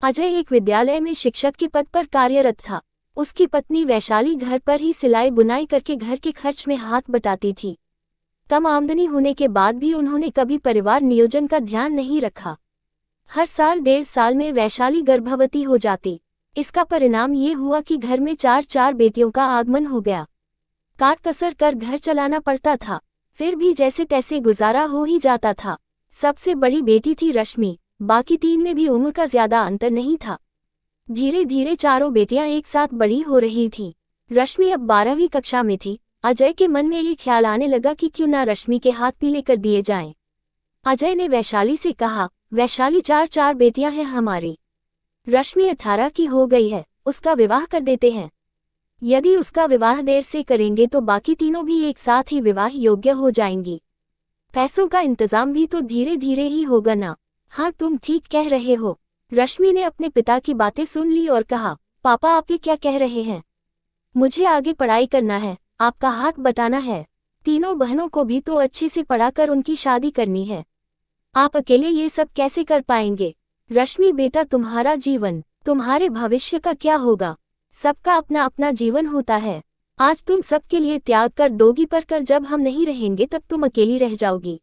अजय एक विद्यालय में शिक्षक के पद पर कार्यरत था। उसकी पत्नी वैशाली घर पर ही सिलाई बुनाई करके घर के खर्च में हाथ बटाती थी। कम आमदनी होने के बाद भी उन्होंने कभी परिवार नियोजन का ध्यान नहीं रखा। हर साल 1.5 साल में वैशाली गर्भवती हो जाती। इसका परिणाम ये हुआ कि घर में 4 बेटियों का आगमन हो गया। काट कसर कर घर चलाना पड़ता था, फिर भी जैसे तैसे गुजारा हो ही जाता था। सबसे बड़ी बेटी थी रश्मि, बाकी 3 में भी उम्र का ज्यादा अंतर नहीं था। धीरे धीरे चारों बेटियां एक साथ बड़ी हो रही थीं। रश्मि अब 12वीं कक्षा में थी। अजय के मन में ये ख्याल आने लगा कि क्यों ना रश्मि के हाथ पीले कर दिए जाएं। अजय ने वैशाली से कहा, वैशाली 4 बेटियां हैं हमारी। रश्मि 18 की हो गई है, उसका विवाह कर देते हैं। यदि उसका विवाह देर से करेंगे तो बाकी तीनों भी एक साथ ही विवाह योग्य हो जाएंगी। पैसों का इंतजाम भी तो धीरे धीरे ही होगा ना। हाँ, तुम ठीक कह रहे हो। रश्मि ने अपने पिता की बातें सुन ली और कहा, पापा आप ये क्या कह रहे हैं? मुझे आगे पढ़ाई करना है, आपका हाथ बटाना है। तीनों बहनों को भी तो अच्छे से पढ़ाकर उनकी शादी करनी है। आप अकेले ये सब कैसे कर पाएंगे? रश्मि बेटा, तुम्हारा जीवन, तुम्हारे भविष्य का क्या होगा? सबका अपना अपना जीवन होता है। आज तुम सबके लिए त्याग कर दोगी, पर कल जब हम नहीं रहेंगे तब तुम अकेली रह जाओगी।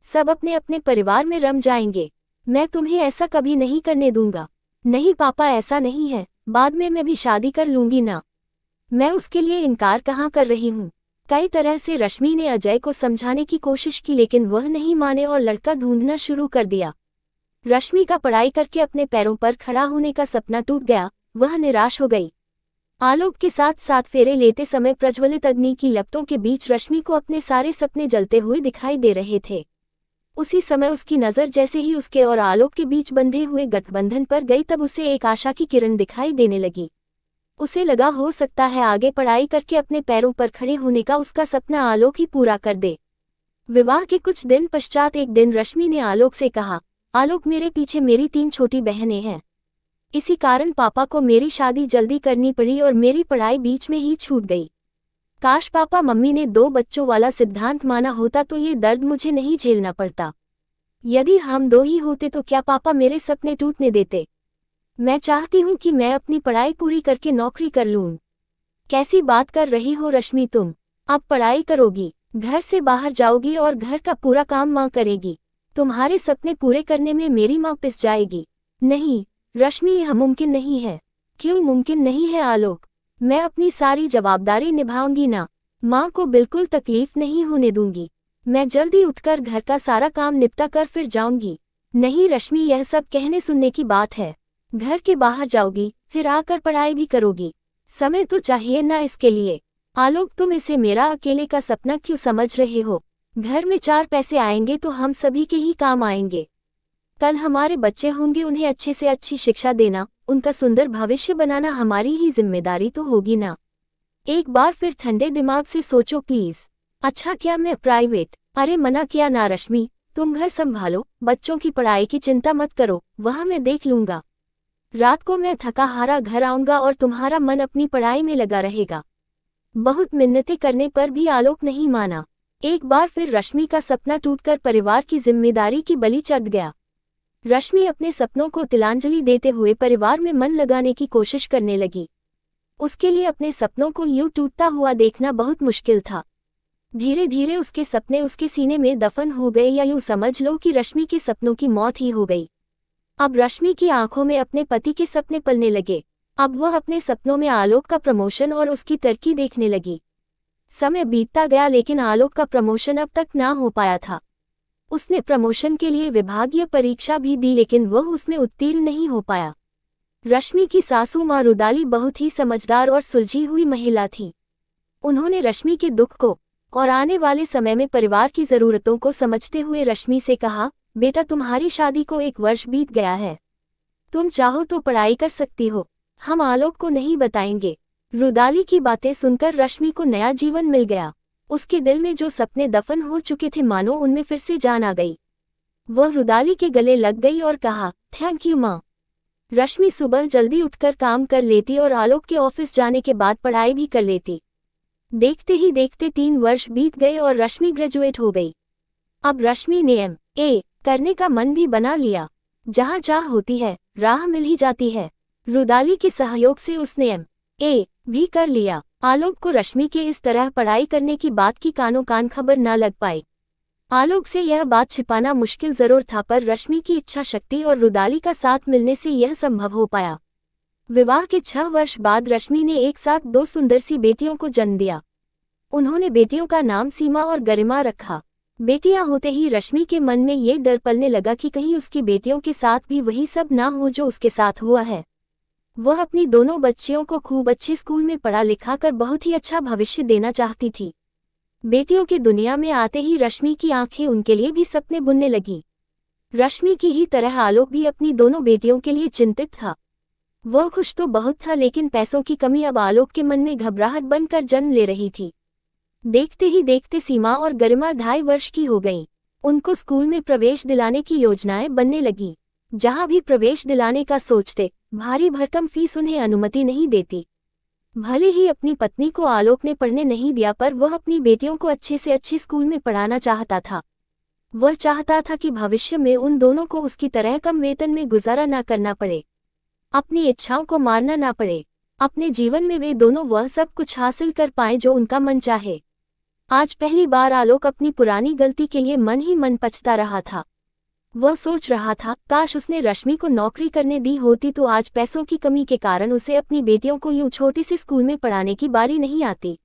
सब अपने अपने परिवार में रम जाएंगे। मैं तुम्हें ऐसा कभी नहीं करने दूंगा। नहीं पापा, ऐसा नहीं है, बाद में मैं भी शादी कर लूंगी ना। मैं उसके लिए इनकार कहाँ कर रही हूँ। कई तरह से रश्मि ने अजय को समझाने की कोशिश की, लेकिन वह नहीं माने और लड़का ढूंढना शुरू कर दिया। रश्मि का पढ़ाई करके अपने पैरों पर खड़ा होने का सपना टूट गया। वह निराश हो गई। आलोक के साथ साथ फेरे लेते समय प्रज्वलित अग्नि की लपटों के बीच रश्मि को अपने सारे सपने जलते हुए दिखाई दे रहे थे। उसी समय उसकी नज़र जैसे ही उसके और आलोक के बीच बंधे हुए गठबंधन पर गई, तब उसे एक आशा की किरण दिखाई देने लगी। उसे लगा हो सकता है आगे पढ़ाई करके अपने पैरों पर खड़े होने का उसका सपना आलोक ही पूरा कर दे। विवाह के कुछ दिन पश्चात एक दिन रश्मि ने आलोक से कहा, आलोक, मेरे पीछे मेरी 3 छोटी बहनें हैं। इसी कारण पापा को मेरी शादी जल्दी करनी पड़ी और मेरी पढ़ाई बीच में ही छूट गई। काश पापा मम्मी ने 2 बच्चों वाला सिद्धांत माना होता तो ये दर्द मुझे नहीं झेलना पड़ता। यदि हम 2 ही होते तो क्या पापा मेरे सपने टूटने देते? मैं चाहती हूँ कि मैं अपनी पढ़ाई पूरी करके नौकरी कर लूँ। कैसी बात कर रही हो रश्मि तुम? अब पढ़ाई करोगी, घर से बाहर जाओगी और घर का पूरा काम माँ करेगी। तुम्हारे सपने पूरे करने में मेरी माँ पिस जाएगी। नहीं रश्मि, यह मुमकिन नहीं है। क्यों मुमकिन नहीं है आलोक? मैं अपनी सारी जवाबदारी निभाऊंगी ना। माँ को बिल्कुल तकलीफ नहीं होने दूंगी। मैं जल्दी उठकर घर का सारा काम निपटा कर फिर जाऊंगी। नहीं रश्मि, यह सब कहने सुनने की बात है। घर के बाहर जाओगी, फिर आकर पढ़ाई भी करोगी। समय तो चाहिए ना इसके लिए। आलोक, तुम इसे मेरा अकेले का सपना क्यों समझ रहे हो? घर में 4 पैसे आएंगे तो हम सभी के ही काम आएंगे। कल हमारे बच्चे होंगे, उन्हें अच्छे से अच्छी शिक्षा देना, उनका सुंदर भविष्य बनाना हमारी ही जिम्मेदारी तो होगी ना। एक बार फिर ठंडे दिमाग से सोचो प्लीज। अच्छा, क्या मैं प्राइवेट? अरे मना किया ना रश्मि, तुम घर संभालो, बच्चों की पढ़ाई की चिंता मत करो, वह मैं देख लूंगा। रात को मैं थका हारा घर आऊंगा और तुम्हारा मन अपनी पढ़ाई में लगा रहेगा। बहुत मिन्नतें करने पर भी आलोक नहीं माना। एक बार फिर रश्मि का सपना टूटकर परिवार की जिम्मेदारी की बलि चढ़ गया। रश्मि अपने सपनों को तिलांजलि देते हुए परिवार में मन लगाने की कोशिश करने लगी। उसके लिए अपने सपनों को यूं टूटता हुआ देखना बहुत मुश्किल था। धीरे धीरे उसके सपने उसके सीने में दफन हो गए, या यूं समझ लो कि रश्मि के सपनों की मौत ही हो गई। अब रश्मि की आंखों में अपने पति के सपने पलने लगे। अब वह अपने सपनों में आलोक का प्रमोशन और उसकी तरक्की देखने लगी। समय बीतता गया, लेकिन आलोक का प्रमोशन अब तक ना हो पाया था। उसने प्रमोशन के लिए विभागीय परीक्षा भी दी, लेकिन वह उसमें उत्तीर्ण नहीं हो पाया। रश्मि की सासू माँ रुदाली बहुत ही समझदार और सुलझी हुई महिला थी। उन्होंने रश्मि के दुख को और आने वाले समय में परिवार की जरूरतों को समझते हुए रश्मि से कहा, बेटा, तुम्हारी शादी को 1 वर्ष बीत गया है। तुम चाहो तो पढ़ाई कर सकती हो, हम आलोक को नहीं बताएंगे। रुदाली की बातें सुनकर रश्मि को नया जीवन मिल गया। उसके दिल में जो सपने दफन हो चुके थे, मानो उनमें फिर से जान आ गई। वह रुदाली के गले लग गई और कहा, थैंक यू माँ। रश्मि सुबह जल्दी उठकर काम कर लेती और आलोक के ऑफिस जाने के बाद पढ़ाई भी कर लेती। देखते ही देखते 3 वर्ष बीत गए और रश्मि ग्रेजुएट हो गई। अब रश्मि ने MA करने का मन भी बना लिया। जहाँ चाह होती है राह मिल ही जाती है। रुदाली के सहयोग से उसने MA भी कर लिया। आलोक को रश्मि के इस तरह पढ़ाई करने की बात की कानों कान खबर न लग पाई। आलोक से यह बात छिपाना मुश्किल जरूर था, पर रश्मि की इच्छा शक्ति और रुदाली का साथ मिलने से यह संभव हो पाया। विवाह के 6 वर्ष बाद रश्मि ने एक साथ 2 सुंदर सी बेटियों को जन्म दिया। उन्होंने बेटियों का नाम सीमा और गरिमा रखा। बेटियां होते ही रश्मि के मन में ये डर पलने लगा कि कहीं उसकी बेटियों के साथ भी वही सब ना हो जो उसके साथ हुआ है। वह अपनी दोनों बच्चियों को खूब अच्छे स्कूल में पढ़ा लिखा कर बहुत ही अच्छा भविष्य देना चाहती थी। बेटियों की दुनिया में आते ही रश्मि की आंखें उनके लिए भी सपने बुनने लगी। रश्मि की ही तरह आलोक भी अपनी दोनों बेटियों के लिए चिंतित था। वह खुश तो बहुत था, लेकिन पैसों की कमी अब आलोक के मन में घबराहट बनकर जन्म ले रही थी। देखते ही देखते सीमा और गरिमा 2.5 वर्ष की हो गईं। उनको स्कूल में प्रवेश दिलाने की योजनाएं बनने लगी। जहां भी प्रवेश दिलाने का सोचते, भारी भरकम फीस उन्हें अनुमति नहीं देती। भले ही अपनी पत्नी को आलोक ने पढ़ने नहीं दिया, पर वह अपनी बेटियों को अच्छे से अच्छे स्कूल में पढ़ाना चाहता था। वह चाहता था कि भविष्य में उन दोनों को उसकी तरह कम वेतन में गुजारा ना करना पड़े, अपनी इच्छाओं को मारना ना पड़े। अपने जीवन में वे दोनों वह सब कुछ हासिल कर पाएं जो उनका मन चाहे। आज पहली बार आलोक अपनी पुरानी गलती के लिए मन ही मन पछता रहा था। वह सोच रहा था, काश उसने रश्मि को नौकरी करने दी होती तो आज पैसों की कमी के कारण उसे अपनी बेटियों को यूं छोटे से स्कूल में पढ़ाने की बारी नहीं आती।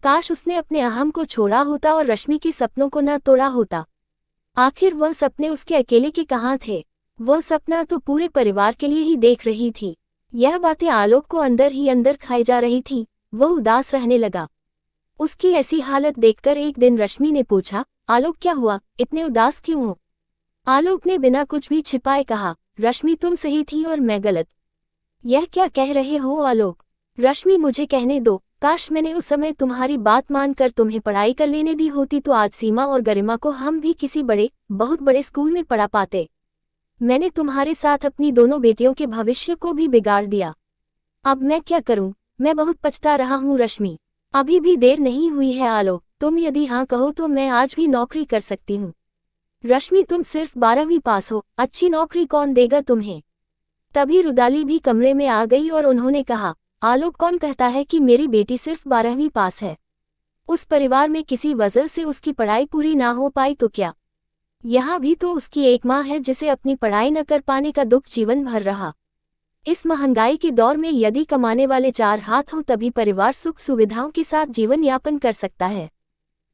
काश उसने अपने अहम को छोड़ा होता और रश्मि के सपनों को न तोड़ा होता। आखिर वह सपने उसके अकेले के कहाँ थे? वह सपना तो पूरे परिवार के लिए ही देख रही थी। यह बातें आलोक को अंदर ही अंदर खाई जा रही थी। वह उदास रहने लगा। उसकी ऐसी हालत देखकर एक दिन रश्मि ने पूछा, आलोक क्या हुआ, इतने उदास क्यों हो? आलोक ने बिना कुछ भी छिपाए कहा, रश्मि तुम सही थी और मैं गलत। यह क्या कह रहे हो आलोक? रश्मि मुझे कहने दो। काश मैंने उस समय तुम्हारी बात मानकर तुम्हें पढ़ाई कर लेने दी होती तो आज सीमा और गरिमा को हम भी किसी बहुत बड़े स्कूल में पढ़ा पाते। मैंने तुम्हारे साथ अपनी दोनों बेटियों के भविष्य को भी बिगाड़ दिया। अब मैं क्या करूं? मैं बहुत पछता रहा हूं रश्मि। अभी भी देर नहीं हुई है आलोक, तुम यदि हाँ कहो तो मैं आज भी नौकरी कर सकती हूँ। रश्मि तुम सिर्फ 12वीं पास हो, अच्छी नौकरी कौन देगा तुम्हें? तभी रुदाली भी कमरे में आ गई और उन्होंने कहा, आलोक कौन कहता है कि मेरी बेटी सिर्फ 12वीं पास है? उस परिवार में किसी वजह से उसकी पढ़ाई पूरी ना हो पाई तो क्या? यहाँ भी तो उसकी एक माँ है जिसे अपनी पढ़ाई न कर पाने का दुख जीवन भर रहा। इस महंगाई के दौर में यदि कमाने वाले 4 हाथ हों तभी परिवार सुख सुविधाओं के साथ जीवन यापन कर सकता है।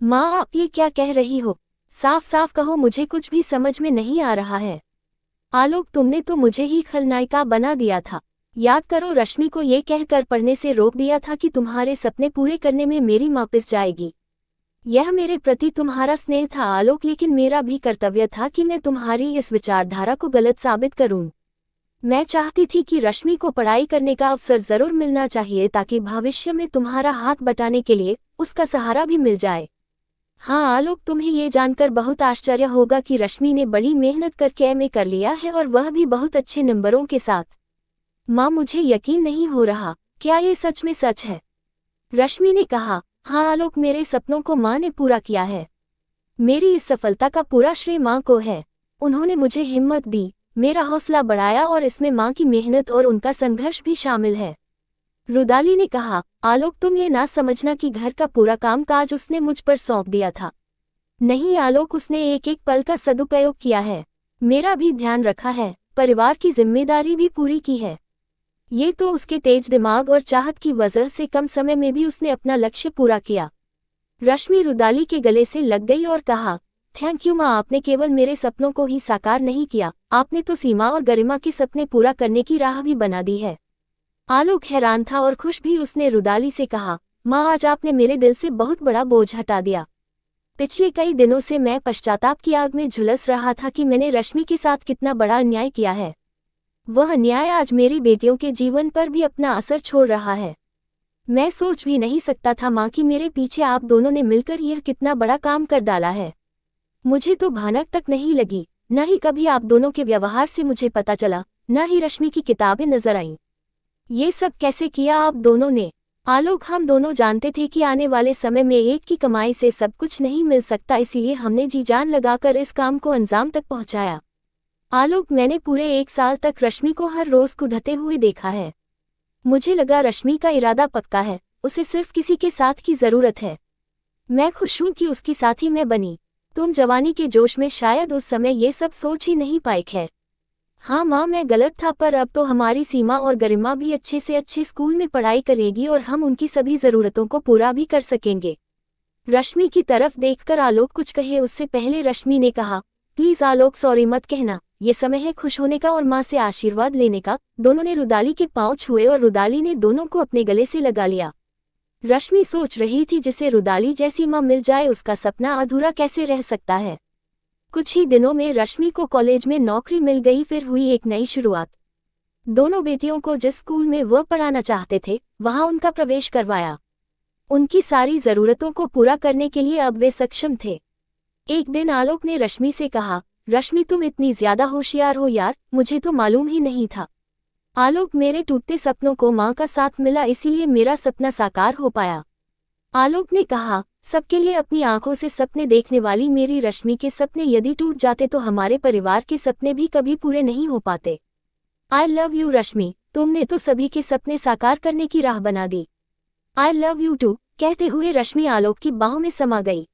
माँ आप ये क्या कह रही हो? साफ साफ कहो, मुझे कुछ भी समझ में नहीं आ रहा है। आलोक तुमने तो मुझे ही खलनायिका बना दिया था। याद करो, रश्मि को ये कहकर पढ़ने से रोक दिया था कि तुम्हारे सपने पूरे करने में मेरी माँ पिस जाएगी। यह मेरे प्रति तुम्हारा स्नेह था आलोक, लेकिन मेरा भी कर्तव्य था कि मैं तुम्हारी इस विचारधारा को गलत साबित करूं। मैं चाहती थी कि रश्मि को पढ़ाई करने का अवसर जरूर मिलना चाहिए ताकि भविष्य में तुम्हारा हाथ बटाने के लिए उसका सहारा भी मिल जाए। हाँ आलोक, तुम्हें ये जानकर बहुत आश्चर्य होगा कि रश्मि ने बड़ी मेहनत करके MA कर लिया है और वह भी बहुत अच्छे नंबरों के साथ। माँ मुझे यकीन नहीं हो रहा, क्या ये सच में सच है? रश्मि ने कहा, हाँ आलोक, मेरे सपनों को माँ ने पूरा किया है। मेरी इस सफलता का पूरा श्रेय माँ को है। उन्होंने मुझे हिम्मत दी, मेरा हौसला बढ़ाया और इसमें माँ की मेहनत और उनका संघर्ष भी शामिल है। रुदाली ने कहा, आलोक तुम ये ना समझना कि घर का पूरा काम काज उसने मुझ पर सौंप दिया था। नहीं आलोक, उसने एक एक पल का सदुपयोग किया है। मेरा भी ध्यान रखा है, परिवार की जिम्मेदारी भी पूरी की है। ये तो उसके तेज दिमाग और चाहत की वजह से कम समय में भी उसने अपना लक्ष्य पूरा किया। रश्मि रुदाली के गले से लग गई और कहा, थैंक यू माँ, आपने केवल मेरे सपनों को ही साकार नहीं किया, आपने तो सीमा और गरिमा के सपने पूरा करने की राह भी बना दी है। आलोक हैरान था और खुश भी। उसने रुदाली से कहा, माँ आज आपने मेरे दिल से बहुत बड़ा बोझ हटा दिया। पिछले कई दिनों से मैं पश्चाताप की आग में झुलस रहा था कि मैंने रश्मि के साथ कितना बड़ा अन्याय किया है। वह अन्याय आज मेरी बेटियों के जीवन पर भी अपना असर छोड़ रहा है। मैं सोच भी नहीं सकता था माँ कि मेरे पीछे आप दोनों ने मिलकर यह कितना बड़ा काम कर डाला है। मुझे तो भनक तक नहीं लगी, न ही कभी आप दोनों के व्यवहार से मुझे पता चला, न ही रश्मि की किताबें नजर आईं। ये सब कैसे किया आप दोनों ने? आलोक, हम दोनों जानते थे कि आने वाले समय में एक की कमाई से सब कुछ नहीं मिल सकता, इसीलिए हमने जी जान लगाकर इस काम को अंजाम तक पहुंचाया। आलोक, मैंने पूरे 1 साल तक रश्मि को हर रोज कुढ़ते हुए देखा है। मुझे लगा रश्मि का इरादा पक्का है, उसे सिर्फ किसी के साथ की जरूरत है। मैं खुश हूं कि उसकी साथी मैं बनी। तुम जवानी के जोश में शायद उस समय ये सब सोच ही नहीं पाए। खैर, हाँ माँ, मैं गलत था, पर अब तो हमारी सीमा और गरिमा भी अच्छे से अच्छे स्कूल में पढ़ाई करेगी और हम उनकी सभी जरूरतों को पूरा भी कर सकेंगे। रश्मि की तरफ देखकर आलोक कुछ कहे उससे पहले रश्मि ने कहा, प्लीज आलोक, सॉरी मत कहना, ये समय है खुश होने का और माँ से आशीर्वाद लेने का। दोनों ने रुदाली के पांव छुए और रुदाली ने दोनों को अपने गले से लगा लिया। रश्मि सोच रही थी, जिसे रुदाली जैसी माँ मिल जाए उसका सपना अधूरा कैसे रह सकता है। कुछ ही दिनों में रश्मि को कॉलेज में नौकरी मिल गई। फिर हुई एक नई शुरुआत। दोनों बेटियों को जिस स्कूल में वह पढ़ाना चाहते थे वहां उनका प्रवेश करवाया। उनकी सारी जरूरतों को पूरा करने के लिए अब वे सक्षम थे। एक दिन आलोक ने रश्मि से कहा, रश्मि तुम इतनी ज्यादा होशियार हो यार, मुझे तो मालूम ही नहीं था। आलोक, मेरे टूटते सपनों को माँ का साथ मिला, इसीलिए मेरा सपना साकार हो पाया। आलोक ने कहा, सबके लिए अपनी आंखों से सपने देखने वाली मेरी रश्मि के सपने यदि टूट जाते तो हमारे परिवार के सपने भी कभी पूरे नहीं हो पाते। आई लव यू रश्मि, तुमने तो सभी के सपने साकार करने की राह बना दी। आई लव यू टू, कहते हुए रश्मि आलोक की बाहों में समा गई।